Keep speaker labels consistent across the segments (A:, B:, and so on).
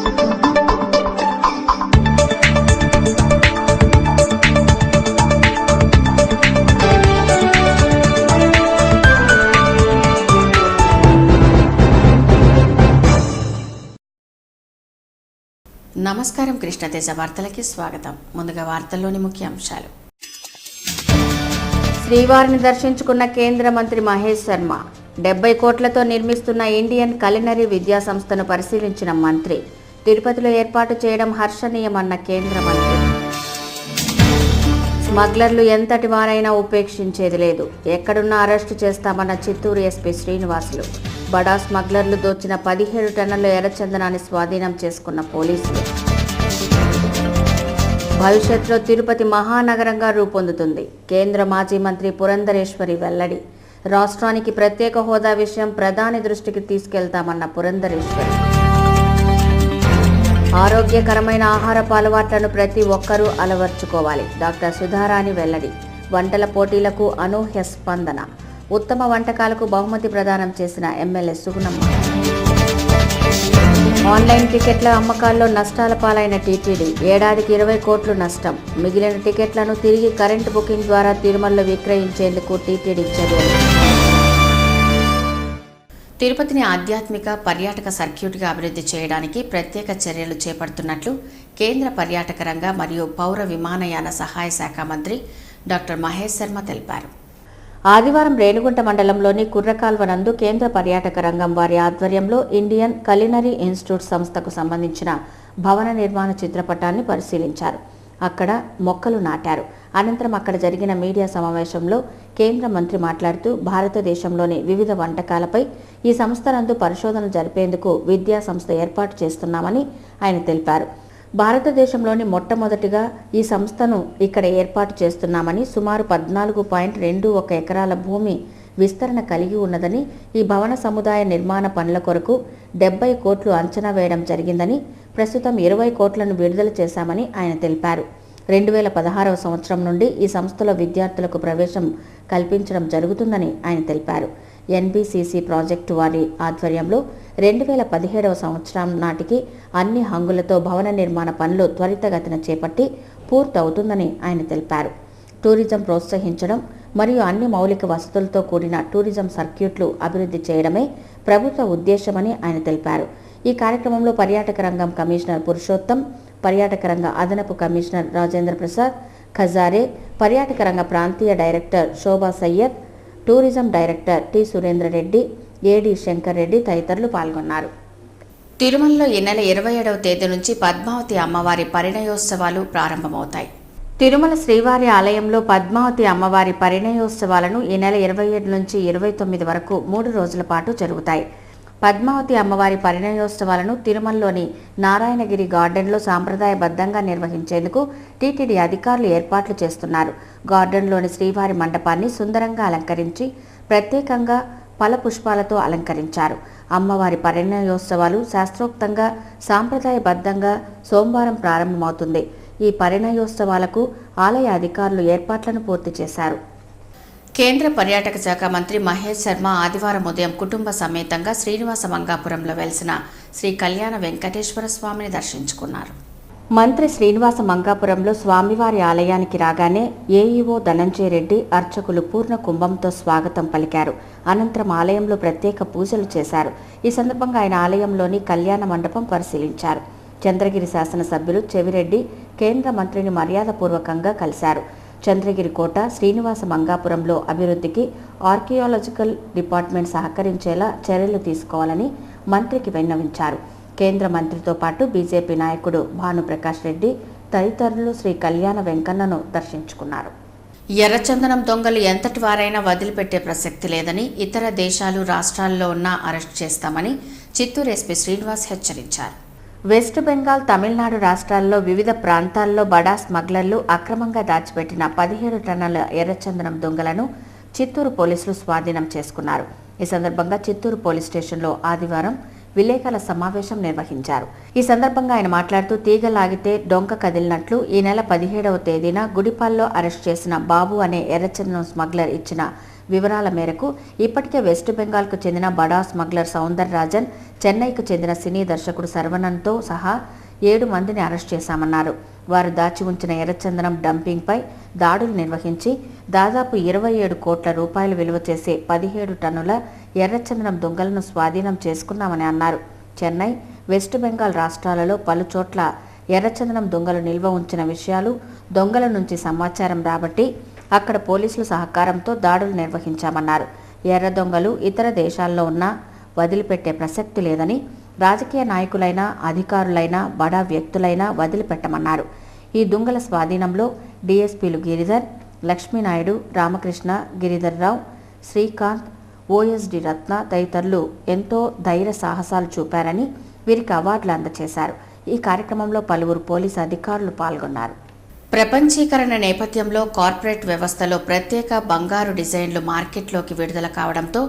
A: నమస్కారం. కృష్ణతేజ వార్తలకి స్వాగతం. ముందుగా వార్తల్లోని ముఖ్యాంశాలు. శ్రీవారిని దర్శించుకున్న కేంద్ర మంత్రి మహేష్ శర్మ. 70 కోట్లతో నిర్మిస్తున్న ఇండియన్ కలినరీ విద్యా సంస్థను పరిశీలించిన మంత్రి. తిరుపతిలో ఏర్పాటు చేయడం హర్షణీయమన్న కేంద్ర మంత్రి. స్మగ్లర్లు ఎంతటి వారైనా ఉపేక్షించేది లేదు, ఎక్కడున్నా అరెస్టు చేస్తామన్న చిత్తూరు ఎస్పీ శ్రీనివాసులు. బడా స్మగ్లర్లు దోచిన 17 టన్నుల ఎర్రచందనాన్ని స్వాధీనం చేసుకున్న పోలీసులు. భవిష్యత్తులో తిరుపతి మహానగరంగా రూపొందుతుంది. కేంద్ర మాజీ మంత్రి పురంధరేశ్వరి వెల్లడి. రాష్ట్రానికి ప్రత్యేక హోదా విషయం ప్రధాని దృష్టికి తీసుకెళ్తామన్న పురంధరేశ్వరి. ఆరోగ్యకరమైన ఆహారపు అలవాట్లను ప్రతి ఒక్కరూ అలవర్చుకోవాలి. డాక్టర్ సుధారాణి వెల్లడి. వంటల పోటీలకు అనూహ్య స్పందన. ఉత్తమ వంటకాలకు బహుమతి ప్రదానం చేసిన ఎమ్మెల్యే సుగుణమ్మ. ఆన్లైన్ టికెట్ల అమ్మకాల్లో నష్టాల పాలైన టీటీడీ. ఏడాదికి 20 కోట్లు నష్టం. మిగిలిన టికెట్లను తిరిగి కరెంటు బుకింగ్ ద్వారా తిరుమలలో విక్రయించేందుకు టీటీడీ చర్యలు. తిరుపతిని ఆధ్యాత్మిక పర్యాటక సర్క్యూట్గా అభివృద్ధి చేయడానికి ప్రత్యేక చర్యలు చేపడుతున్నట్లు కేంద్ర పర్యాటక రంగ మరియు పౌర విమానయాన సహాయ శాఖ మంత్రి డాక్టర్ మహేష్ శర్మ తెలిపారు. ఆదివారం రేణిగుంట మండలంలోని కుర్రకాల్వ నందు కేంద్ర పర్యాటక రంగం వారి ఆధ్వర్యంలో ఇండియన్ కలినరీ ఇన్స్టిట్యూట్ సంస్థకు సంబంధించిన భవన నిర్మాణ చిత్రపటాన్ని పరిశీలించారు. అక్కడ మొక్కలు నాటారు. అనంతరం అక్కడ జరిగిన మీడియా సమావేశంలో కేంద్ర మంత్రి మాట్లాడుతూ భారతదేశంలోని వివిధ వంటకాలపై ఈ సంస్థ నందు పరిశోధన జరిపేందుకు విద్యా సంస్థ ఏర్పాటు చేస్తున్నామని ఆయన తెలిపారు. భారతదేశంలోని మొట్టమొదటిగా ఈ సంస్థను ఇక్కడ ఏర్పాటు చేస్తున్నామని, సుమారు 14.21 ఎకరాల భూమి విస్తరణ కలిగి ఉన్నదని, ఈ భవన సముదాయ నిర్మాణ పనుల కొరకు 70 కోట్లు అంచనా వేయడం జరిగిందని, ప్రస్తుతం 20 కోట్లను విడుదల చేశామని ఆయన తెలిపారు. 2016వ సంవత్సరం నుండి ఈ సంస్థలో విద్యార్థులకు ప్రవేశం కల్పించడం జరుగుతుందని ఆయన తెలిపారు. ఎన్బిసిసి ప్రాజెక్టు వారి ఆధ్వర్యంలో 2017వ సంవత్సరం నాటికి అన్ని హంగులతో భవన నిర్మాణ పనులు త్వరితగతిన చేపట్టి పూర్తవుతుందని ఆయన తెలిపారు. టూరిజం ప్రోత్సహించడం మరియు అన్ని మౌలిక వసతులతో కూడిన టూరిజం సర్క్యూట్లు అభివృద్ధి చేయడమే ప్రభుత్వ ఉద్దేశమని ఆయన తెలిపారు. ఈ కార్యక్రమంలో పర్యాటక రంగం కమిషనర్ పురుషోత్తం, పర్యాటక రంగ అదనపు కమిషనర్ రాజేంద్ర ప్రసాద్ ఖజారే, పర్యాటక రంగ ప్రాంతీయ director Shobha Syed, tourism director T Surendra Reddy, AD Shankar Reddy తదితరులు పాల్గొన్నారు. తిరుమలలో ఈ నెల 27వ తేదీ నుంచి పద్మావతి అమ్మవారి పరిణయోత్సవాలు ప్రారంభమవుతాయి. తిరుమల శ్రీవారి ఆలయంలో పద్మావతి అమ్మవారి పరిణయోత్సవాలను ఈ నెల 27 నుంచి 29 వరకు 3 రోజుల పాటు జరుగుతాయి. పద్మావతి అమ్మవారి పరిణయోత్సవాలను తిరుమలలోని నారాయణగిరి గార్డెన్లో సాంప్రదాయబద్ధంగా నిర్వహించేందుకు టీటీడీ అధికారులు ఏర్పాట్లు చేస్తున్నారు. గార్డెన్లోని శ్రీవారి మండపాన్ని సుందరంగా అలంకరించి ప్రత్యేకంగా ఫల పుష్పాలతో అలంకరించారు. అమ్మవారి పరిణయోత్సవాలు శాస్త్రోక్తంగా సాంప్రదాయబద్ధంగా సోమవారం ప్రారంభమవుతుంది. ఈ పరిణయోత్సవాలకు ఆలయ అధికారులు ఏర్పాట్లను పూర్తి చేశారు. కేంద్ర పర్యాటక శాఖ మంత్రి మహేష్ శర్మ ఆదివారం ఉదయం కుటుంబ సమేతంగా శ్రీనివాస మంగాపురంలో వెలిసిన శ్రీ కళ్యాణ వెంకటేశ్వర స్వామిని దర్శించుకున్నారు. మంత్రి శ్రీనివాస మంగాపురంలో స్వామివారి ఆలయానికి రాగానే ఏఈఓ ధనంజయ రెడ్డి అర్చకులు పూర్ణ కుంభంతో స్వాగతం పలికారు. అనంతరం ఆలయంలో ప్రత్యేక పూజలు చేశారు. ఈ సందర్భంగా ఆయన ఆలయంలోని కళ్యాణ మండపం పరిశీలించారు. చంద్రగిరి శాసనసభ్యులు చెవిరెడ్డి కేంద్ర మంత్రిని మర్యాదపూర్వకంగా కలిశారు. చంద్రగిరి కోట, శ్రీనివాస మంగాపురంలో అభివృద్ధికి ఆర్కియాలజికల్ డిపార్ట్మెంట్ సహకరించేలా చర్యలు తీసుకోవాలని మంత్రికి విన్నవించారు. కేంద్ర మంత్రితో పాటు బీజేపీ నాయకుడు భానుప్రకాష్ రెడ్డి తదితరులు శ్రీ కళ్యాణ వెంకన్నను దర్శించుకున్నారు. ఎర్రచందనం దొంగలు ఎంతటి వారైనా వదిలిపెట్టే ప్రసక్తి లేదని, ఇతర దేశాలు రాష్ట్రాల్లో ఉన్నా అరెస్ట్ చేస్తామని చిత్తూరు ఎస్పీ శ్రీనివాస్ హెచ్చరించారు. వెస్ట్ బెంగాల్, తమిళనాడు రాష్ట్రాల్లో వివిధ ప్రాంతాల్లో బడా స్మగ్లర్లు అక్రమంగా దాచిపెట్టిన 17 టన్నుల ఎర్రచందనం దొంగలను చిత్తూరు పోలీసులు స్వాధీనం చేసుకున్నారు. ఈ సందర్భంగా చిత్తూరు పోలీస్ స్టేషన్లో ఆదివారం విలేకరుల సమావేశం నిర్వహించారు. ఈ సందర్భంగా ఆయన మాట్లాడుతూ, తీగలాగితే డొంక కదిలినట్లు ఈ నెల 17వ తేదీన గుడిపాల్లో అరెస్ట్ చేసిన బాబు అనే ఎర్రచందనం స్మగ్లర్ ఇచ్చిన వివరాల మేరకు ఇప్పటికే వెస్ట్ బెంగాల్కు చెందిన బడా స్మగ్లర్ సౌందర్ రాజన్, చెన్నైకు చెందిన సినీ దర్శకుడు శరవణన్తో సహా 7 మందిని అరెస్ట్ చేశామన్నారు. వారు దాచి ఉంచిన ఎర్రచందనం డంపింగ్పై దాడులు నిర్వహించి దాదాపు 27 కోట్ల రూపాయలు విలువ చేసే 17 టన్నుల ఎర్రచందనం దొంగలను స్వాధీనం చేసుకున్నామని అన్నారు. చెన్నై, వెస్ట్ బెంగాల్ రాష్ట్రాలలో పలుచోట్ల ఎర్రచందనం దొంగలు నిల్వ ఉంచిన విషయాలు, దొంగల నుంచి సమాచారం రాబట్టి అక్కడ పోలీసుల సహకారంతో దాడులు నిర్వహించామన్నారు. ఎర్ర దొంగలు ఇతర దేశాల్లో ఉన్నా వదిలిపెట్టే ప్రసక్తి లేదని, రాజకీయ నాయకులైనా, అధికారులైనా, బడా వ్యక్తులైనా వదిలిపెట్టమన్నారు. ఈ దొంగల స్వాధీనంలో డీఎస్పీలు గిరిధర్, లక్ష్మీనాయుడు, రామకృష్ణ, గిరిధర్రావు, శ్రీకాంత్, ఓఎస్డి రత్న తదితరులు ఎంతో ధైర్య సాహసాలు చూపారని వీరికి అవార్డులు అందజేశారు. ఈ కార్యక్రమంలో పలువురు పోలీసు అధికారులు పాల్గొన్నారు. ప్రపంచీకరణ నేపథ్యంలో కార్పొరేట్ వ్యవస్థలో ప్రత్యేక బంగారు డిజైన్లు మార్కెట్లోకి విడుదల కావడంతో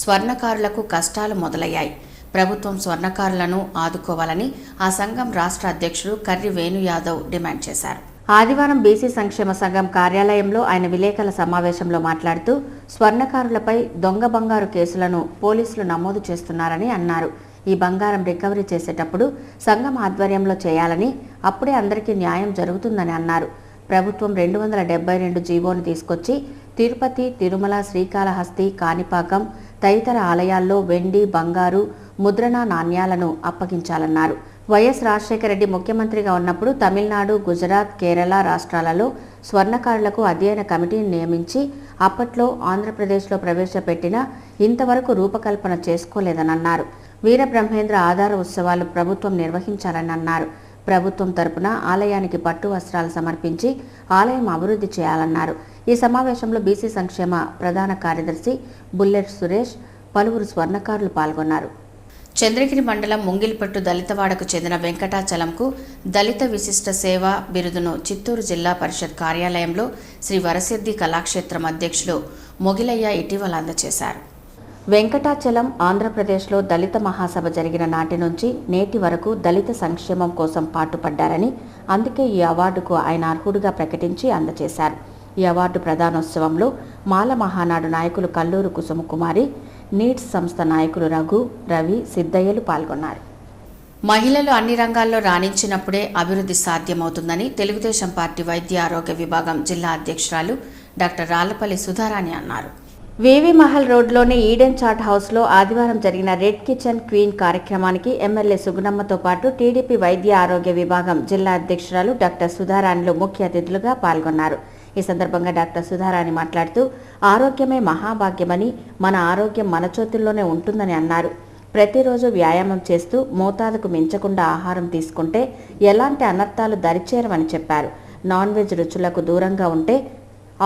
A: స్వర్ణకారులకు కష్టాలు మొదలయ్యాయి. ప్రభుత్వం స్వర్ణకారులను ఆదుకోవాలని ఆ సంఘం రాష్ట్ర అధ్యక్షుడు కర్రి వేణు యాదవ్ డిమాండ్ చేశారు. ఆదివారం బీసీ సంక్షేమ సంఘం కార్యాలయంలో ఆయన విలేకరుల సమావేశంలో మాట్లాడుతూ స్వర్ణకారులపై దొంగ బంగారు కేసులను పోలీసులు నమోదు చేస్తున్నారని అన్నారు. ఈ బంగారం రికవరీ చేసేటప్పుడు సంఘం ఆధ్వర్యంలో చేయాలని, అప్పుడే అందరికీ న్యాయం జరుగుతుందని అన్నారు. ప్రభుత్వం 272 జీవోను తీసుకొచ్చి తిరుపతి, తిరుమల, శ్రీకాళహస్తి, కాణిపాకం తదితర ఆలయాల్లో వెండి, బంగారు, ముద్రణ నాణ్యాలను అప్పగించాలన్నారు. వైఎస్ రాజశేఖర రెడ్డి ముఖ్యమంత్రిగా ఉన్నప్పుడు తమిళనాడు, గుజరాత్, కేరళ రాష్ట్రాలలో స్వర్ణకారులకు అధ్యయన కమిటీని నియమించి అప్పట్లో ఆంధ్రప్రదేశ్లో ప్రవేశపెట్టినా ఇంతవరకు రూపకల్పన చేసుకోలేదని అన్నారు. వీరబ్రహ్మేంద్ర ఆధార ఉత్సవాలు ప్రభుత్వం నిర్వహించాలని అన్నారు. ప్రభుత్వం తరపున ఆలయానికి పట్టు వస్త్రాలు సమర్పించి ఆలయం అభివృద్ధి చేయాలన్నారు. ఈ సమావేశంలో బీసీ సంక్షేమ ప్రధాన కార్యదర్శి బుల్లెట్ సురేష్, పలువురు స్వర్ణకారులు పాల్గొన్నారు. చంద్రగిరి మండలం ముంగిల్పట్టు దళితవాడకు చెందిన వెంకటాచలంకు దళిత విశిష్ట సేవ బిరుదును చిత్తూరు జిల్లా పరిషత్ కార్యాలయంలో శ్రీ వరసిద్ధి కళాక్షేత్రం అధ్యక్షులు మొగిలయ్య ఇటీవల అందజేశారు. వెంకటాచలం ఆంధ్రప్రదేశ్లో దళిత మహాసభ జరిగిన నాటి నుంచి నేటి వరకు దళిత సంక్షేమం కోసం పాటుపడ్డారని, అందుకే ఈ అవార్డుకు ఆయన అర్హుడిగా ప్రకటించి అందజేశారు. ఈ అవార్డు ప్రదానోత్సవంలో మాల మహానాడు నాయకులు కల్లూరు కుసుమకుమారి, నీట్స్ సంస్థ నాయకులు రఘు, రవి, సిద్ధయ్యలు పాల్గొన్నారు. మహిళలు అన్ని రంగాల్లో రాణించినప్పుడే అభివృద్ధి సాధ్యమవుతుందని తెలుగుదేశం పార్టీ వైద్య ఆరోగ్య విభాగం జిల్లా అధ్యక్షురాలు డాక్టర్ రాళ్లపల్లి సుధారాణి అన్నారు. వివి మహల్ రోడ్లోని ఈడెన్ చాట్ హౌస్లో ఆదివారం జరిగిన రెడ్ కిచెన్ క్వీన్ కార్యక్రమానికి ఎమ్మెల్యే సుగుణమ్మతో పాటు టీడీపీ వైద్య ఆరోగ్య విభాగం జిల్లా అధ్యక్షురాలు డాక్టర్ సుధారాణిలు ముఖ్య అతిథులుగా పాల్గొన్నారు. ఈ సందర్భంగా డాక్టర్ సుధారాణి మాట్లాడుతూ ఆరోగ్యమే మహాభాగ్యమని, మన ఆరోగ్యం మన చేతుల్లోనే ఉంటుందని అన్నారు. ప్రతిరోజు వ్యాయామం చేస్తూ మోతాదుకు మించకుండా ఆహారం తీసుకుంటే ఎలాంటి అనర్థాలు దరిచేరవని చెప్పారు. నాన్ వెజ్ రుచులకు దూరంగా ఉంటే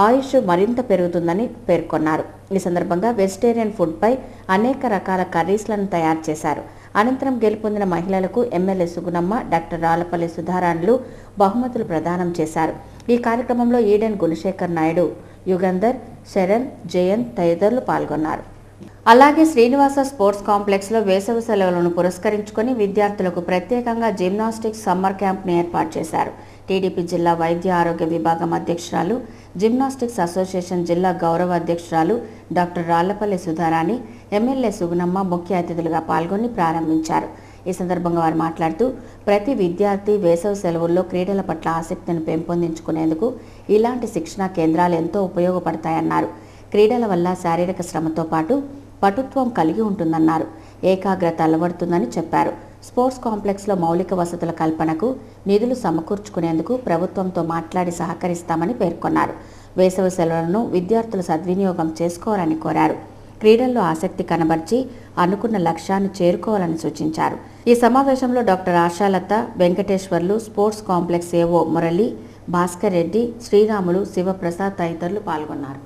A: ఆయుష్ మరింత పెరుగుతుందని పేర్కొన్నారు. ఈ సందర్భంగా వెజిటేరియన్ ఫుడ్పై అనేక రకాల కర్రీస్లను తయారు చేశారు. అనంతరం గెలుపొందిన మహిళలకు ఎమ్మెల్యే సుగుణమ్మ, డాక్టర్ రాళ్లపల్లి సుధారాణులు బహుమతులు ప్రదానం చేశారు. ఈ కార్యక్రమంలో ఈడెన్ గుణశేఖర్ నాయుడు, యుగంధర్, శరణ్, జయంత్ తదితరులు పాల్గొన్నారు. అలాగే శ్రీనివాస స్పోర్ట్స్ కాంప్లెక్స్లో వేసవి సెలవులను పురస్కరించుకొని విద్యార్థులకు ప్రత్యేకంగా జిమ్నాస్టిక్స్ సమ్మర్ క్యాంప్ను ఏర్పాటు చేశారు. టీడీపీ జిల్లా వైద్య ఆరోగ్య విభాగం అధ్యక్షురాలు, జిమ్నాస్టిక్స్ అసోసియేషన్ జిల్లా గౌరవ అధ్యక్షురాలు డాక్టర్ రాళ్లపల్లి సుధారాణి, ఎమ్మెల్యే సుగుణమ్మ ముఖ్య అతిథులుగా పాల్గొని ప్రారంభించారు. ఈ సందర్భంగా వారు మాట్లాడుతూ ప్రతి విద్యార్థి వేసవి సెలవుల్లో క్రీడల పట్ల ఆసక్తిని పెంపొందించుకునేందుకు ఇలాంటి శిక్షణా కేంద్రాలు ఎంతో ఉపయోగపడతాయన్నారు. క్రీడల వల్ల శారీరక శ్రమతో పాటు పటుత్వం కలిగి ఉంటుందన్నారు. ఏకాగ్రత అలవడుతుందని చెప్పారు. స్పోర్ట్స్ కాంప్లెక్స్లో మౌలిక వసతుల కల్పనకు నిధులు సమకూర్చుకునేందుకు ప్రభుత్వంతో మాట్లాడి సహకరిస్తామని పేర్కొన్నారు. వేసవి సెలవులను విద్యార్థులు సద్వినియోగం చేసుకోవాలని కోరారు. క్రీడల్లో ఆసక్తి కనబర్చి అనుకున్న లక్ష్యాన్ని చేరుకోవాలని సూచించారు. ఈ సమావేశంలో doctor Ashalatha, Venkateswarlu, sports complex ఏవో మురళి, భాస్కర్ రెడ్డి, శ్రీరాములు, శివప్రసాద్ తదితరులు పాల్గొన్నారు.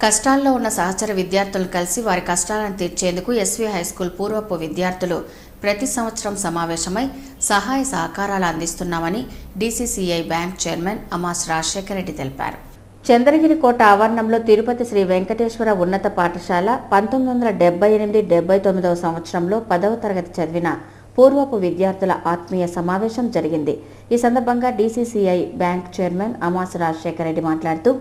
A: కష్టాల్లో ఉన్న సహచర విద్యార్థులను కలిసి వారి కష్టాలను తీర్చేందుకు ఎస్వి హైస్కూల్ పూర్వపు విద్యార్థులు ప్రతి సంవత్సరం సమావేశమై సహాయ సహకారాలు అందిస్తున్నామని DCCI bank chairman Amas Rajasekhara Reddy తెలిపారు. చంద్రగిరి కోట ఆవరణంలో తిరుపతి శ్రీ వెంకటేశ్వర ఉన్నత పాఠశాల 1978-79 సంవత్సరంలో 10వ తరగతి చదివిన పూర్వపు విద్యార్థుల ఆత్మీయ సమావేశం జరిగింది. ఈ సందర్భంగా DCCI bank chairman Amas Rajasekhara Reddy మాట్లాడుతూ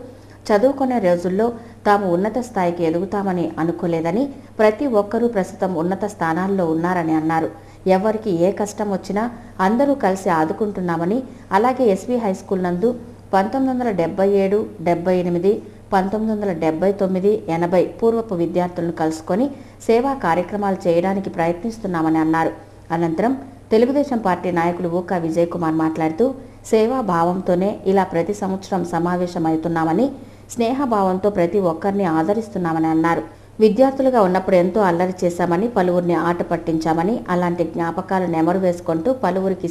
A: చదువుకునే రోజుల్లో తాము ఉన్నత స్థాయికి ఎదుగుతామని అనుకోలేదని, ప్రతి ఒక్కరూ ప్రస్తుతం ఉన్నత స్థానాల్లో ఉన్నారని అన్నారు. ఎవరికి ఏ కష్టం వచ్చినా అందరూ కలిసి ఆదుకుంటున్నామని, అలాగే ఎస్వి హైస్కూల్ నందు 1977, 78, 1979, 80 పూర్వపు విద్యార్థులను కలుసుకొని సేవా కార్యక్రమాలు చేయడానికి ప్రయత్నిస్తున్నామని అన్నారు. అనంతరం తెలుగుదేశం పార్టీ నాయకులు ఊకా విజయ్ కుమార్ మాట్లాడుతూ, సేవా భావంతోనే ఇలా ప్రతి సంవత్సరం సమావేశమవుతున్నామని, స్నేహభావంతో ప్రతి ఒక్కరిని ఆదరిస్తున్నామని అన్నారు. విద్యార్థులుగా ఉన్నప్పుడు ఎంతో అల్లరి చేశామని, పలువురిని ఆట పట్టించామని, అలాంటి జ్ఞాపకాలు నెమరు వేసుకుంటూ పలువురికి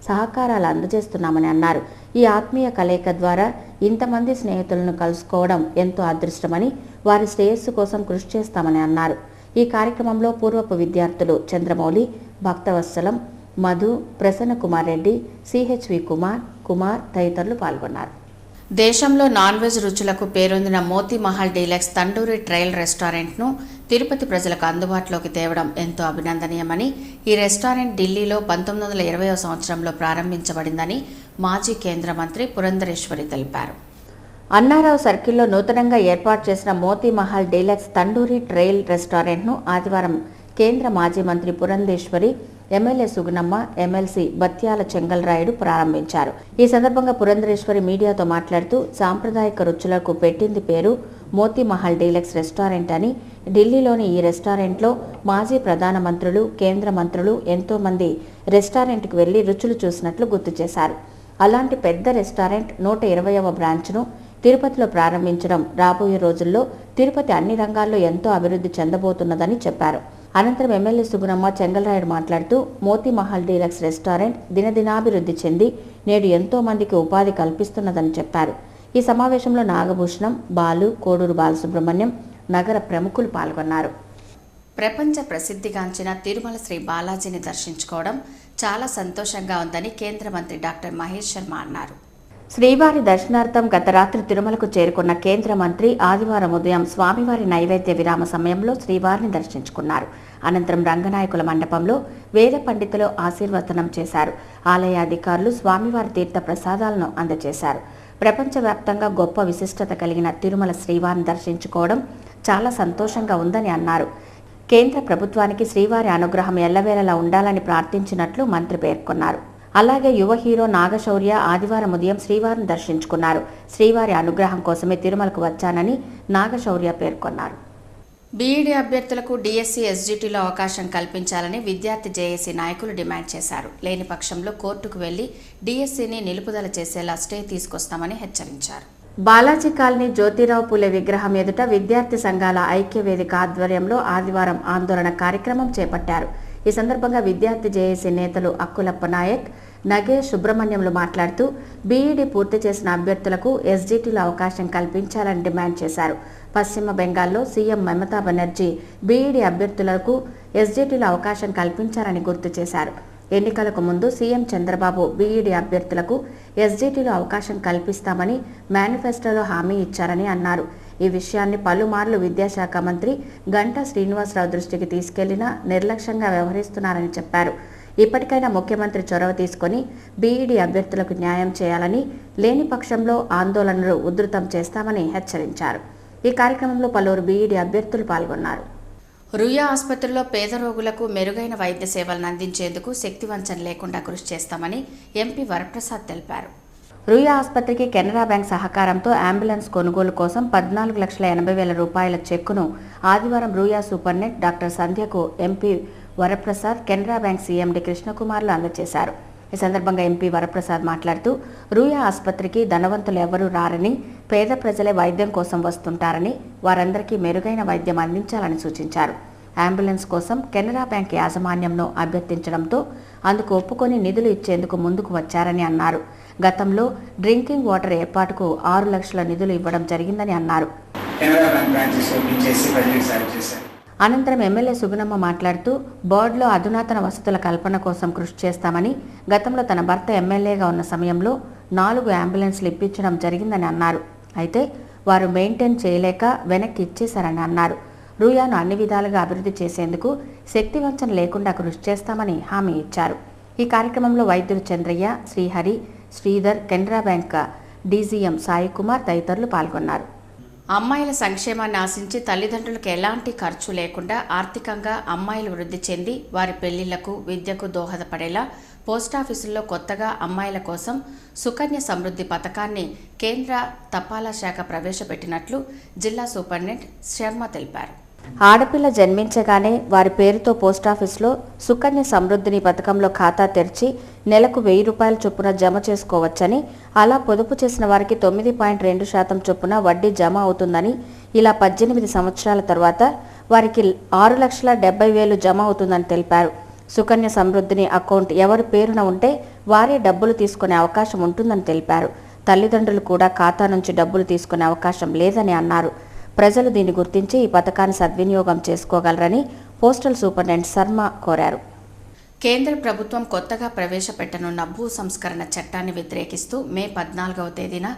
A: సహకారాలు అందజేస్తున్నామని అన్నారు. ఈ ఆత్మీయ కలయిక ద్వారా ఇంతమంది స్నేహితులను కలుసుకోవడం ఎంతో అదృష్టమని, వారి శ్రేయస్సు కోసం కృషి చేస్తామని అన్నారు. ఈ కార్యక్రమంలో పూర్వపు విద్యార్థులు చంద్రమౌళి, భక్తవత్సలం, మధు, ప్రసన్న కుమార్ రెడ్డి, సిహెచ్వి కుమార్ తదితరులు పాల్గొన్నారు. దేశంలో నాన్ వెజ్ రుచులకు పేరొందిన మోతీ మహల్ డీలక్స్ తండూరి ట్రయల్ రెస్టారెంట్ను తిరుపతి ప్రజలకు అందుబాటులోకి తేవడం ఎంతో అభినందనీయమని, ఈ రెస్టారెంట్ ఢిల్లీలో 1920వ సంవత్సరంలో ప్రారంభించబడిందని మాజీ కేంద్ర మంత్రి పురంధరేశ్వరి తెలిపారు. అన్నారావు సర్కిల్లో నూతనంగా ఏర్పాటు చేసిన మోతీ మహల్ డీలక్స్ తండూరి ట్రయల్ రెస్టారెంట్ను ఆదివారం కేంద్ర మాజీ మంత్రి పురంధేశ్వరి, ఎమ్మెల్యే సుగుణమ్మ, ఎమ్మెల్సీ బత్యాల చెంగల్రాయుడు ప్రారంభించారు. ఈ సందర్భంగా పురంధరేశ్వరి మీడియాతో మాట్లాడుతూ, సాంప్రదాయక రుచులకు పెట్టింది పేరు మోతీ మహల్ డీలక్స్ రెస్టారెంట్ అని, ఢిల్లీలోని ఈ రెస్టారెంట్లో మాజీ ప్రధానమంత్రులు, కేంద్ర మంత్రులు ఎంతో మంది రెస్టారెంట్కి వెళ్లి రుచులు చూసినట్లు గుర్తు చేశారు. అలాంటి పెద్ద రెస్టారెంట్ 120వ బ్రాంచ్ను తిరుపతిలో ప్రారంభించడం రాబోయే రోజుల్లో తిరుపతి అన్ని రంగాల్లో ఎంతో అభివృద్ధి చెందబోతున్నదని చెప్పారు. అనంతరం ఎమ్మెల్యే సుగుణమ్మ, చెంగల్రాయుడు మాట్లాడుతూ, మోతీ మహల్ డీలక్స్ రెస్టారెంట్ దినదినాభివృద్ధి చెంది నేడు ఎంతో మందికి ఉపాధి కల్పిస్తున్నదని చెప్పారు. ఈ సమావేశంలో నాగభూషణం, బాలు, కోడూరు బాలసుబ్రహ్మణ్యం, నగర ప్రముఖులు పాల్గొన్నారు. ప్రపంచ ప్రసిద్ధిగాంచిన తిరుమల శ్రీ బాలాజీని దర్శించుకోవడం చాలా సంతోషంగా ఉందని కేంద్ర మంత్రి డాక్టర్ మహేష్ శర్మ అన్నారు. శ్రీవారి దర్శనార్థం గత రాత్రి తిరుమలకు చేరుకున్న కేంద్ర మంత్రి ఆదివారం ఉదయం స్వామివారి నైవేద్య విరామ సమయంలో శ్రీవారిని దర్శించుకున్నారు. అనంతరం రంగనాయకుల మండపంలో వేద పండితులు ఆశీర్వచనం చేశారు. ఆలయ అధికారులు స్వామివారి తీర్థ ప్రసాదాలను అందజేశారు. ప్రపంచవ్యాప్తంగా గొప్ప విశిష్టత కలిగిన తిరుమల శ్రీవారిని దర్శించుకోవడం చాలా సంతోషంగా ఉందని అన్నారు. కేంద్ర ప్రభుత్వానికి శ్రీవారి అనుగ్రహం ఎల్లవేళలా ఉండాలని ప్రార్థించినట్లు మంత్రి పేర్కొన్నారు. అలాగే యువ హీరో నాగశౌర్య ఆదివారం ఉదయం శ్రీవారిని దర్శించుకున్నారు. శ్రీవారి అనుగ్రహం కోసమే తిరుమలకు వచ్చానని నాగశౌర్య పేర్కొన్నారు. బీఈడీ అభ్యర్థులకు డిఎస్సి, ఎస్జిటిలో అవకాశం కల్పించాలని విద్యార్థి జేఏసీ నాయకులు డిమాండ్ చేశారు. లేని పక్షంలో కోర్టుకు వెళ్లి డిఎస్సిని నిలుపుదల చేసేలా స్టే తీసుకొస్తామని హెచ్చరించారు. బాలాజీ కాలనీ జ్యోతిరావు పూలే విగ్రహం ఎదుట విద్యార్థి సంఘాల ఐక్యవేదిక ఆధ్వర్యంలో ఆదివారం ఆందోళన కార్యక్రమం చేపట్టారు. ఈ సందర్భంగా విద్యార్థి జేఏసీ నేతలు అక్కులప్ప నాయక్, నగే సుబ్రహ్మణ్యంలు మాట్లాడుతూ, బీఈడీ పూర్తి చేసిన అభ్యర్థులకు ఎస్జిటిలో అవకాశం కల్పించాలని డిమాండ్ చేశారు. పశ్చిమ బెంగాల్లో సీఎం మమతా బెనర్జీ బీఈడీ అభ్యర్థులకు ఎస్జిటిలో అవకాశం కల్పించారని గుర్తు చేశారు. ఎన్నికలకు ముందు సీఎం చంద్రబాబు బీఈడీ అభ్యర్థులకు ఎస్జిటిలో అవకాశం కల్పిస్తామని మేనిఫెస్టోలో హామీ ఇచ్చారని అన్నారు. ఈ విషయాన్ని పలుమార్లు విద్యాశాఖ మంత్రి గంటా శ్రీనివాసరావు దృష్టికి తీసుకెళ్లినా నిర్లక్ష్యంగా వ్యవహరిస్తున్నారని చెప్పారు. ఇప్పటికైనా ముఖ్యమంత్రి చొరవ తీసుకొని బీఈడీ అభ్యర్థులకు న్యాయం చేయాలని, లేని పక్షంలో ఆందోళనలు ఉధృతం చేస్తామని హెచ్చరించారు. ఈ కార్యక్రమంలో పలువురు బీఈడీ అభ్యర్థులు పాల్గొన్నారు. రుయా ఆసుపత్రిలో పేద రోగులకు మెరుగైన వైద్య సేవలను అందించేందుకు శక్తివంచన లేకుండా కృషి చేస్తామని ఎంపీ వరప్రసాద్ తెలిపారు. రుయా ఆసుపత్రికి కెనరా బ్యాంక్ సహకారంతో అంబులెన్స్ కొనుగోలు కోసం 14,80,000 రూపాయల చెక్కును ఆదివారం రుయా సూపర్నెంట్ డాక్టర్ సంధ్యకు MP Varaprasad, Canara bank CMD కృష్ణకుమార్లు అందజేశారు. ఈ సందర్భంగా ఎంపీ వరప్రసాద్ మాట్లాడుతూ, రుయా ఆసుపత్రికి ధనవంతులు ఎవరూ రారని, పేద ప్రజలే వైద్యం కోసం వస్తుంటారని, వారందరికీ మెరుగైన వైద్యం అందించాలని సూచించారు. అంబులెన్స్ కోసం కెనరా బ్యాంక్ యాజమాన్యంను అభ్యర్థించడంతో అందుకు ఒప్పుకొని నిధులు ఇచ్చేందుకు ముందుకు వచ్చారని అన్నారు. గతంలో డ్రింకింగ్ వాటర్ ఏర్పాటుకు 6 లక్షల నిధులు ఇవ్వడం జరిగిందని అన్నారు. అనంతరం ఎమ్మెల్యే సుగుణమ్మ మాట్లాడుతూ, బోర్డులో అధునాతన వసతుల కల్పన కోసం కృషి చేస్తామని, గతంలో తన భర్త ఎమ్మెల్యేగా ఉన్న సమయంలో 4 అంబులెన్స్లు ఇప్పించడం జరిగిందని అన్నారు. అయితే వారు మెయింటైన్ చేయలేక వెనక్కి ఇచ్చేశారని అన్నారు. రుయాను అన్ని విధాలుగా అభివృద్ధి చేసేందుకు శక్తివంచన లేకుండా కృషి చేస్తామని హామీ ఇచ్చారు. ఈ కార్యక్రమంలో వైద్యులు చంద్రయ్య, శ్రీహరి, శ్రీధర్, కెనరా బ్యాంక్ డీజీఎం సాయికుమార్ తదితరులు పాల్గొన్నారు. అమ్మాయిల సంక్షేమాన్ని ఆశించి తల్లిదండ్రులకు ఎలాంటి ఖర్చు లేకుండా ఆర్థికంగా అమ్మాయిలు వృద్ధి చెంది వారి పెళ్లిళ్లకు, విద్యకు దోహదపడేలా పోస్టాఫీసుల్లో కొత్తగా అమ్మాయిల కోసం సుకన్య సమృద్ధి పథకాన్ని కేంద్ర తపాలా శాఖ ప్రవేశపెట్టినట్లు జిల్లా సూపరింటెండెంట్ శర్మ తెలిపారు. ఆడపిల్ల జన్మించగానే వారి పేరుతో పోస్టాఫీసులో సుకన్య సమృద్ధిని పథకంలో ఖాతా తెరిచి నెలకు 1000 రూపాయల చొప్పున జమ చేసుకోవచ్చని, అలా పొదుపు చేసిన వారికి 9.2% చొప్పున వడ్డీ జమ అవుతుందని, ఇలా 18 సంవత్సరాల తర్వాత వారికి 6,70,000 జమ అవుతుందని తెలిపారు. సుకన్య సమృద్ధిని అకౌంట్ ఎవరి పేరున ఉంటే వారే డబ్బులు తీసుకునే అవకాశం ఉంటుందని తెలిపారు. తల్లిదండ్రులు కూడా ఖాతా నుంచి డబ్బులు తీసుకునే అవకాశం లేదని అన్నారు. ప్రజలు దీన్ని గుర్తించి ఈ పథకాన్ని సద్వినియోగం చేసుకోగలరని పోస్టల్ సూపరింటెండెంట్ శర్మ కోరారు. కేంద్ర ప్రభుత్వం కొత్తగా ప్రవేశపెట్టనున్న భూ సంస్కరణ చట్టాన్ని వ్యతిరేకిస్తూ మే 14వ తేదీన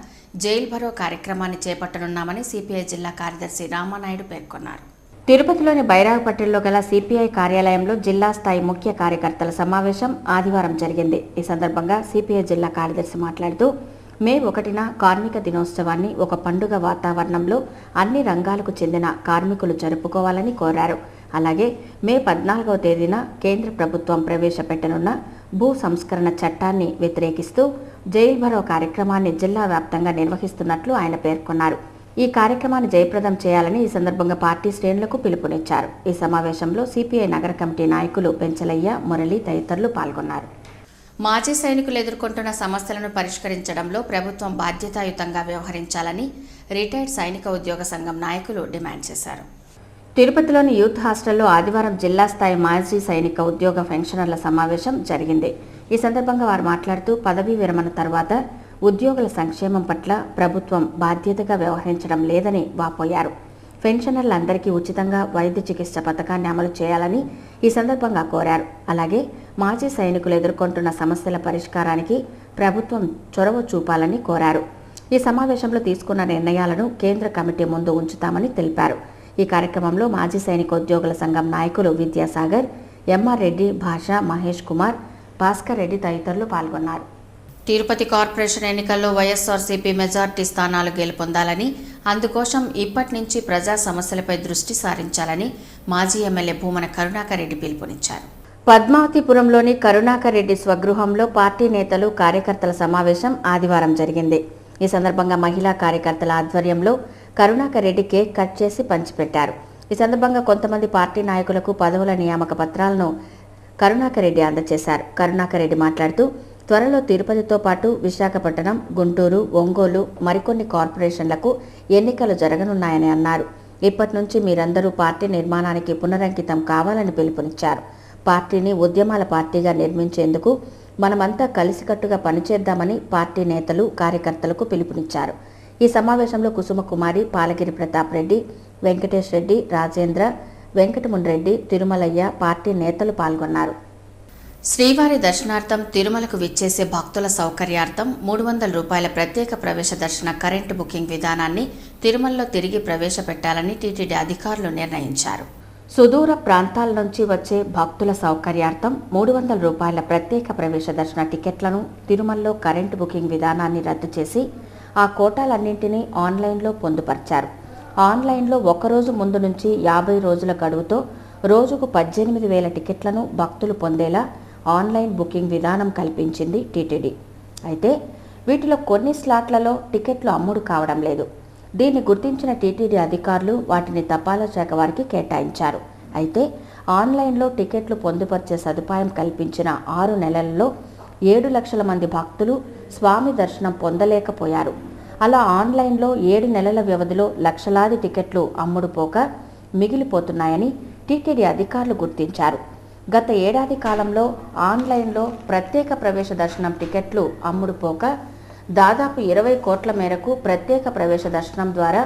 A: జైల్ భరో కార్యక్రమాన్ని చేపట్టనున్నామని సిపిఐ జిల్లా కార్యదర్శి రామానాయుడు పేర్కొన్నారు. తిరుపతిలోని బైరాగపట్టిలో గల సిపిఐ కార్యాలయంలో జిల్లా స్థాయి ముఖ్య కార్యకర్తల సమావేశం ఆదివారం జరిగింది. ఈ సందర్భంగా సిపిఐ జిల్లా కార్యదర్శి మాట్లాడుతూ మే 1న కార్మిక దినోత్సవాన్ని ఒక పండుగ వాతావరణంలో అన్ని రంగాలకు చెందిన కార్మికులు జరుపుకోవాలని కోరారు. అలాగే మే 14వ తేదీన కేంద్ర ప్రభుత్వం ప్రవేశపెట్టనున్న భూ సంస్కరణ చట్టాన్ని వ్యతిరేకిస్తూ జైల్ భరో కార్యక్రమాన్ని జిల్లా వ్యాప్తంగా నిర్వహిస్తున్నట్లు ఆయన పేర్కొన్నారు. ఈ కార్యక్రమాన్ని జయప్రదం చేయాలని ఈ సందర్భంగా పార్టీ శ్రేణులకు పిలుపునిచ్చారు. ఈ సమావేశంలో సిపిఐ నగర కమిటీ నాయకులు పెంచలయ్య, మురళి తదితరులు పాల్గొన్నారు. మాజీ సైనికులు ఎదుర్కొంటున్న సమస్యలను పరిష్కరించడంలో ప్రభుత్వం బాధ్యతాయుతంగా వ్యవహరించాలని రిటైర్డ్ సైనిక ఉద్యోగ సంఘం నాయకులు డిమాండ్ చేశారు. తిరుపతిలోని యూత్ హాస్టల్లో ఆదివారం జిల్లా స్థాయి మాజీ సైనిక ఉద్యోగ పెన్షనర్ల సమావేశం జరిగింది. ఈ సందర్భంగా వారు మాట్లాడుతూ పదవీ విరమణ తర్వాత ఉద్యోగుల సంక్షేమం పట్ల ప్రభుత్వం బాధ్యతగా వ్యవహరించడం లేదని వాపోయారు. పెన్షనర్లందరికీ ఉచితంగా వైద్య చికిత్స పథకాన్ని అమలు చేయాలని ఈ సందర్భంగా కోరారు. అలాగే మాజీ సైనికులు ఎదుర్కొంటున్న సమస్యల పరిష్కారానికి ప్రభుత్వం చొరవ చూపాలని కోరారు. ఈ సమావేశంలో తీసుకున్న నిర్ణయాలను కేంద్ర కమిటీ ముందు ఉంచుతామని తెలిపారు. ఈ కార్యక్రమంలో మాజీ సైనిక ఉద్యోగుల సంఘం నాయకులు విద్యాసాగర్, ఎంఆర్ రెడ్డి, భాష, మహేష్ కుమార్, భాస్కర్ రెడ్డి తదితరులు పాల్గొన్నారు. తిరుపతి కార్పొరేషన్ ఎన్నికల్లో వైఎస్ఆర్సీపీ మెజార్టీ స్థానాలు గెలుపొందాలని, అందుకోసం ఇప్పటి నుంచి ప్రజా సమస్యలపై దృష్టి సారించాలని మాజీ ఎమ్మెల్యే భూమన కరుణాకర్ రెడ్డి పిలుపునిచ్చారు. పద్మావతిపురంలోని కరుణాకర్ రెడ్డి స్వగృహంలో పార్టీ నేతలు, కార్యకర్తల సమావేశం ఆదివారం జరిగింది. ఈ సందర్భంగా మహిళా కార్యకర్తల ఆధ్వర్యంలో కరుణాకర్ రెడ్డి కేక్ కట్ చేసి పంచిపెట్టారు. ఈ సందర్భంగా కొంతమంది పార్టీ నాయకులకు పదవుల నియామక పత్రాలను కరుణాకర్ రెడ్డి అందజేశారు. కరుణాకర్ రెడ్డి మాట్లాడుతూ త్వరలో తిరుపతితో పాటు విశాఖపట్నం, గుంటూరు, ఒంగోలు మరికొన్ని కార్పొరేషన్లకు ఎన్నికలు జరగనున్నాయని అన్నారు. ఇప్పటి నుంచి మీరందరూ పార్టీ నిర్మాణానికి పునరంకితం కావాలని పిలుపునిచ్చారు. పార్టీని ఉద్యమాల పార్టీగా నిర్మించేందుకు మనమంతా కలిసికట్టుగా పనిచేద్దామని పార్టీ నేతలు, కార్యకర్తలకు పిలుపునిచ్చారు. ఈ సమావేశంలో కుసుమకుమారి, పాలగిరి ప్రతాప్ రెడ్డి, వెంకటేష్ రెడ్డి, రాజేంద్ర, వెంకటముండ్రెడ్డి, తిరుమలయ్య పార్టీ నేతలు పాల్గొన్నారు. శ్రీవారి దర్శనార్థం తిరుమలకు విచ్చేసే భక్తుల సౌకర్యార్థం 300 రూపాయల ప్రత్యేక ప్రవేశ దర్శన కరెంటు బుకింగ్ విధానాన్ని తిరుమలలో తిరిగి ప్రవేశపెట్టాలని టీటీడీ అధికారులు నిర్ణయించారు. సుదూర ప్రాంతాల నుంచి వచ్చే భక్తుల సౌకర్యార్థం 300 రూపాయల ప్రత్యేక ప్రవేశ దర్శన టికెట్లను తిరుమలలో కరెంటు బుకింగ్ విధానాన్ని రద్దు చేసి ఆ కోటాలన్నింటినీ ఆన్లైన్లో పొందుపరిచారు. ఆన్లైన్లో ఒకరోజు ముందు నుంచి 50 రోజుల గడువుతో రోజుకు 18,000 టికెట్లను భక్తులు పొందేలా ఆన్లైన్ బుకింగ్ విధానం కల్పించింది టీటీడీ. అయితే వీటిలో కొన్ని స్లాట్లలో టికెట్లు అమ్ముడు కావడం లేదు. దీన్ని గుర్తించిన టీటీడీ అధికారులు వాటిని తపాలా శాఖ వారికి కేటాయించారు. అయితే ఆన్లైన్లో టికెట్లు పొందుపరిచే సదుపాయం కల్పించిన 6 నెలలలో 7 లక్షల మంది భక్తులు స్వామి దర్శనం పొందలేకపోయారు. అలా ఆన్లైన్లో 7 నెలల వ్యవధిలో లక్షలాది టికెట్లు అమ్ముడుపోక మిగిలిపోతున్నాయని టీటీడీ అధికారులు గుర్తించారు. గత ఏడాది కాలంలో ఆన్లైన్లో ప్రత్యేక ప్రవేశ దర్శనం టికెట్లు అమ్ముడుపోక దాదాపు 20 కోట్ల మేరకు ప్రత్యేక ప్రవేశ దర్శనం ద్వారా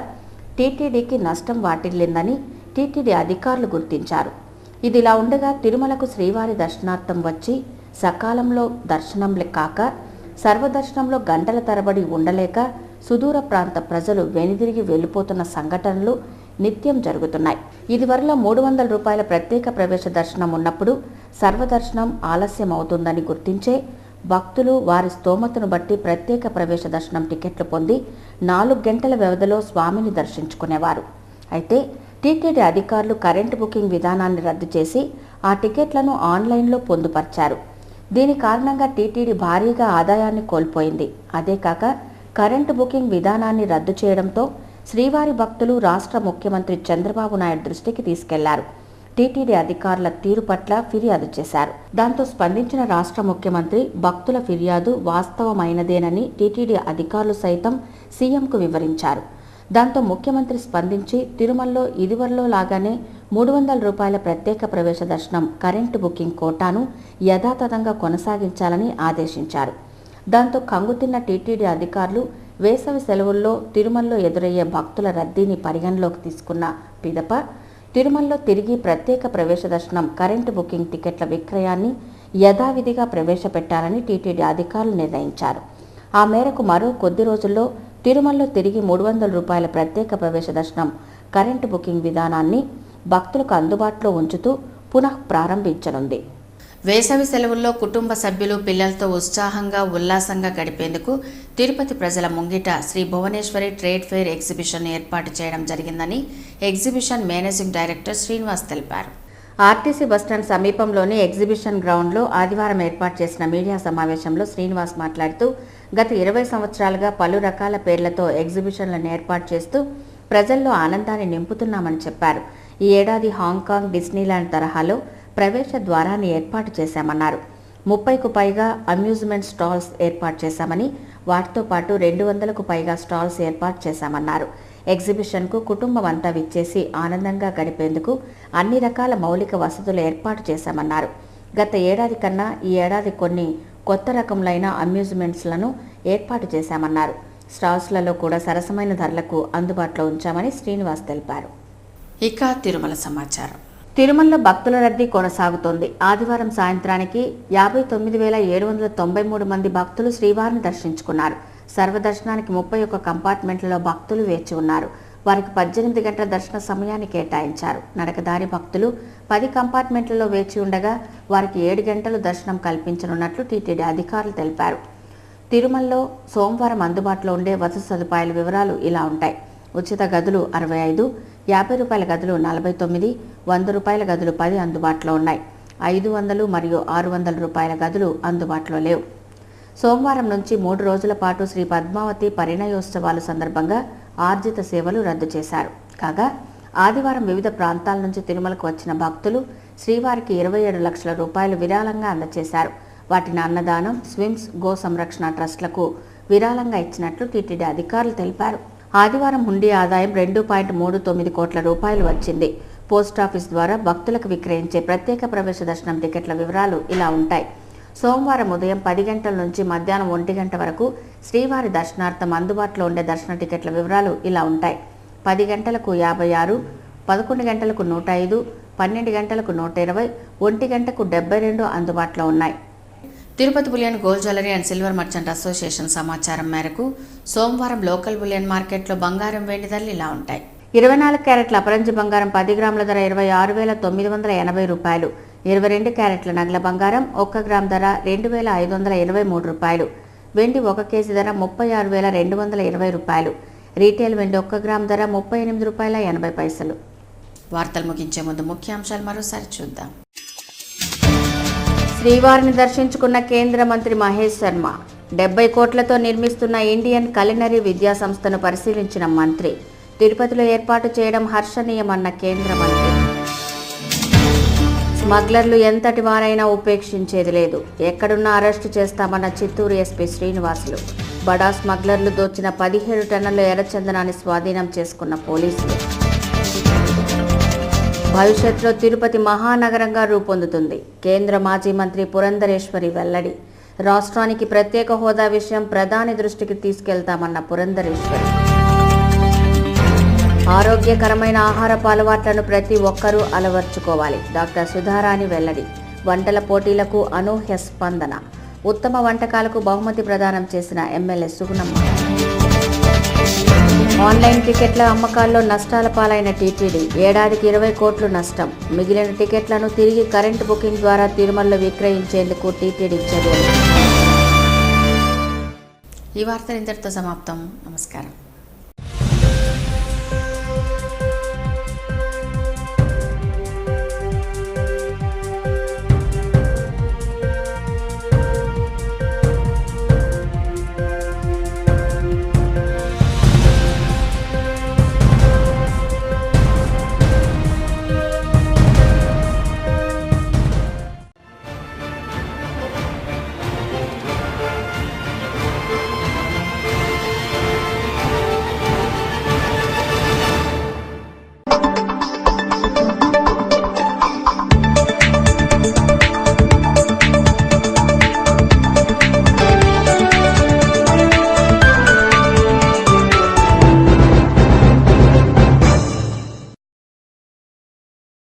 A: టీటీడీకి నష్టం వాటిల్లిందని టీటీడీ అధికారులు గుర్తించారు. ఇదిలా ఉండగా తిరుమలకు శ్రీవారి దర్శనార్థం వచ్చి సకాలంలో దర్శనం కాక సర్వదర్శనంలో గంటల తరబడి ఉండలేక సుదూర ప్రాంత ప్రజలు వెనుదిరిగి వెళ్లిపోతున్న సంఘటనలు నిత్యం జరుగుతున్నాయి. ఇదివరలో 300 రూపాయల ప్రత్యేక ప్రవేశ దర్శనం ఉన్నప్పుడు సర్వదర్శనం ఆలస్యం అవుతుందని గుర్తించే భక్తులు వారి స్తోమతను బట్టి ప్రత్యేక ప్రవేశ దర్శనం టికెట్లు పొంది 4 గంటల వ్యవధిలో స్వామిని దర్శించుకునేవారు. అయితే టీటీడీ అధికారులు కరెంటు బుకింగ్ విధానాన్ని రద్దు చేసి ఆ టికెట్లను ఆన్లైన్లో పొందుపర్చారు. దీని కారణంగా టీటీడీ భారీగా ఆదాయాన్ని కోల్పోయింది. అదే కాక కరెంటు బుకింగ్ విధానాన్ని రద్దు చేయడంతో శ్రీవారి భక్తులు రాష్ట్ర ముఖ్యమంత్రి చంద్రబాబు నాయుడు దృష్టికి తీసుకెళ్లారు. టీటీడీ అధికారుల తీరు పట్ల ఫిర్యాదు చేశారు. దాంతో స్పందించిన రాష్ట్ర ముఖ్యమంత్రి భక్తుల ఫిర్యాదు వాస్తవమైనదేనని టీటీడీ అధికారులు సైతం సీఎంకు వివరించారు. దాంతో ముఖ్యమంత్రి స్పందించి తిరుమలలో ఇదివరలో లాగానే 300 రూపాయల ప్రత్యేక ప్రవేశ దర్శనం కరెంటు బుకింగ్ కోటాను యథాతథంగా కొనసాగించాలని ఆదేశించారు. దాంతో కంగుతిన్న టీటీడీ అధికారులు వేసవి సెలవుల్లో తిరుమలలో ఎదురయ్యే భక్తుల రద్దీని పరిగణలోకి తీసుకున్న పిదప తిరుమలలో తిరిగి ప్రత్యేక ప్రవేశ దర్శనం కరెంటు బుకింగ్ టికెట్ల విక్రయాన్ని యథావిధిగా ప్రవేశపెట్టాలని టీటీడీ అధికారులు నిర్ణయించారు. ఆ మేరకు మరో కొద్ది రోజుల్లో తిరుమలలో తిరిగి 300 రూపాయల ప్రత్యేక ప్రవేశ దర్శనం కరెంటు బుకింగ్ విధానాన్ని భక్తులకు అందుబాటులో ఉంచుతూ పునః ప్రారంభించనుంది. వేసవి సెలవుల్లో కుటుంబ సభ్యులు పిల్లలతో ఉత్సాహంగా ఉల్లాసంగా గడిపేందుకు తిరుపతి ప్రజల ముంగిట Shri Bhuvaneshwari trade fair exhibition ఏర్పాటు చేయడం జరిగిందని ఎగ్జిబిషన్ మేనేజింగ్ డైరెక్టర్ శ్రీనివాస్ తెలిపారు. ఆర్టీసీ బస్టాండ్ సమీపంలోని ఎగ్జిబిషన్ గ్రౌండ్లో ఆదివారం ఏర్పాటు చేసిన మీడియా సమావేశంలో శ్రీనివాస్ మాట్లాడుతూ గత 20 సంవత్సరాలుగా పలు రకాల పేర్లతో ఎగ్జిబిషన్లను ఏర్పాటు చేస్తూ ప్రజల్లో ఆనందాన్ని నింపుతున్నామని చెప్పారు. ఈ ఏడాది హాంకాంగ్ డిస్నీలాండ్ తరహాలో ప్రవేశ ద్వారాన్ని ఏర్పాటు చేశామన్నారు. 30కు పైగా అమ్యూజ్మెంట్ స్టాల్స్ ఏర్పాటు చేశామని, వాటితో పాటు 200కు పైగా స్టాల్స్ ఏర్పాటు చేశామన్నారు. ఎగ్జిబిషన్కు కుటుంబం అంతా విచ్చేసి ఆనందంగా గడిపేందుకు అన్ని రకాల మౌలిక వసతులు ఏర్పాటు చేశామన్నారు. గత ఏడాది కన్నా ఈ ఏడాది కొన్ని కొత్త రకములైన అమ్యూజ్మెంట్స్లను ఏర్పాటు చేశామన్నారు. స్టాల్స్లలో కూడా సరసమైన ధరలకు అందుబాటులో ఉంచామని శ్రీనివాస్ తెలిపారు. ఇక తిరుమల సమాచారం. తిరుమలలో భక్తుల రద్దీ కొనసాగుతోంది. ఆదివారం సాయంత్రానికి 59,793 మంది భక్తులు శ్రీవారిని దర్శించుకున్నారు. సర్వదర్శనానికి 31 కంపార్ట్మెంట్లలో భక్తులు వేచి ఉన్నారు. వారికి 18 గంటల దర్శన సమయాన్ని కేటాయించారు. నడకదారి భక్తులు 10 కంపార్ట్మెంట్లలో వేచి ఉండగా వారికి 7 గంటలు దర్శనం కల్పించనున్నట్లు టీటీడీ అధికారులు తెలిపారు. తిరుమలలో సోమవారం అందుబాటులో ఉండే వసతి సదుపాయాల వివరాలు ఇలా ఉంటాయి. ఉచిత గదులు 65, 50 రూపాయల గదులు 49, 100 రూపాయల గదులు 10 అందుబాటులో ఉన్నాయి. 500 మరియు 600 రూపాయల గదులు అందుబాటులో లేవు. సోమవారం నుంచి 3 రోజుల పాటు శ్రీ పద్మావతి పరిణయోత్సవాలు సందర్భంగా ఆర్జిత సేవలు రద్దు చేశారు. కాగా ఆదివారం వివిధ ప్రాంతాల నుంచి తిరుమలకు వచ్చిన భక్తులు శ్రీవారికి 27 లక్షల రూపాయలు విరాళంగా అందజేశారు. వాటిని అన్నదానం, స్విమ్స్, గో సంరక్షణ ట్రస్టులకు విరాళంగా ఇచ్చినట్లు టీటీడీ అధికారులు తెలిపారు. ఆదివారం హుండీ ఆదాయం 2.39 కోట్ల రూపాయలు వచ్చింది. పోస్టాఫీస్ ద్వారా భక్తులకు విక్రయించే ప్రత్యేక ప్రవేశ దర్శనం టికెట్ల వివరాలు ఇలా ఉంటాయి. సోమవారం ఉదయం 10 గంటల నుంచి మధ్యాహ్నం 1 గంట వరకు శ్రీవారి దర్శనార్థం అందుబాటులో ఉండే దర్శన టికెట్ల వివరాలు ఇలా ఉంటాయి. 10 గంటలకు 56, 11 గంటలకు 105, 12 గంటలకు 120, 1 గంటకు 72 అందుబాటులో ఉన్నాయి. Tirupati bullion gold jewellery and silver merchant association సమాచారం మేరకు సోమవారం లోకల్ బులియన్ మార్కెట్లో బంగారం వెండి ధరలు ఇలా ఉంటాయి. 24 క్యారెట్ల అపరంజి బంగారం 10 గ్రాముల ధర 26,980 రూపాయలు. 22 క్యారెట్ల నగల బంగారం 1 గ్రామ్ ధర 2,523 రూపాయలు. వెండి 1 కేజీ ధర 36,220 రూపాయలు. రీటైల్ వెండి 1 గ్రామ్ ధర 38 రూపాయల 80 పైసలు. వార్తలు ముగించే ముందు ముఖ్యాంశాలు మరోసారి చూద్దాం. శ్రీవారిని దర్శించుకున్న కేంద్ర మంత్రి మహేష్ శర్మ 70 కోట్లతో నిర్మిస్తున్న ఇండియన్ కలినరీ విద్యా సంస్థను పరిశీలించిన మంత్రి. తిరుపతిలో ఏర్పాటు చేయడం హర్షణీయమన్న కేంద్ర మంత్రి. స్మగ్లర్లు ఎంతటి వారైనా ఉపేక్షించేది లేదు, ఎక్కడున్నా అరెస్టు చేస్తామన్న చిత్తూరు ఎస్పీ శ్రీనివాసులు. బడా స్మగ్లర్లు దోచిన 17 టన్నుల ఎర్రచందనాన్ని స్వాధీనం చేసుకున్న పోలీసులు. భవిష్యత్తులో తిరుపతి మహానగరంగా రూపొందుతుంది. కేంద్ర మాజీ మంత్రి పురంధరేశ్వరి వెల్లడి. రాష్ట్రానికి ప్రత్యేక హోదా విషయం ప్రధాని దృష్టికి తీసుకెళ్తామన్న పురంధరేశ్వరి. ఆరోగ్యకరమైన ఆహారపు అలవాట్లను ప్రతి ఒక్కరూ అలవర్చుకోవాలి. డాక్టర్ సుధారాణి వెల్లడి. వంటల పోటీలకు అనూహ్య స్పందన. ఉత్తమ వంటకాలకు బహుమతి ప్రదానం చేసిన ఎమ్మెల్యే సుగుణమ్మ. ఆన్లైన్ టికెట్ల అమ్మకాల్లో నష్టాల పాలైన టీటీడీ. ఏడాదికి 20 కోట్లు నష్టం. మిగిలిన టికెట్లను తిరిగి కరెంటు బుకింగ్ ద్వారా తిరుమలలో విక్రయించేందుకు టీటీడీ చర్యలు. ఈ వార్తలు ఇంతటితో సమాప్తం. నమస్కారం.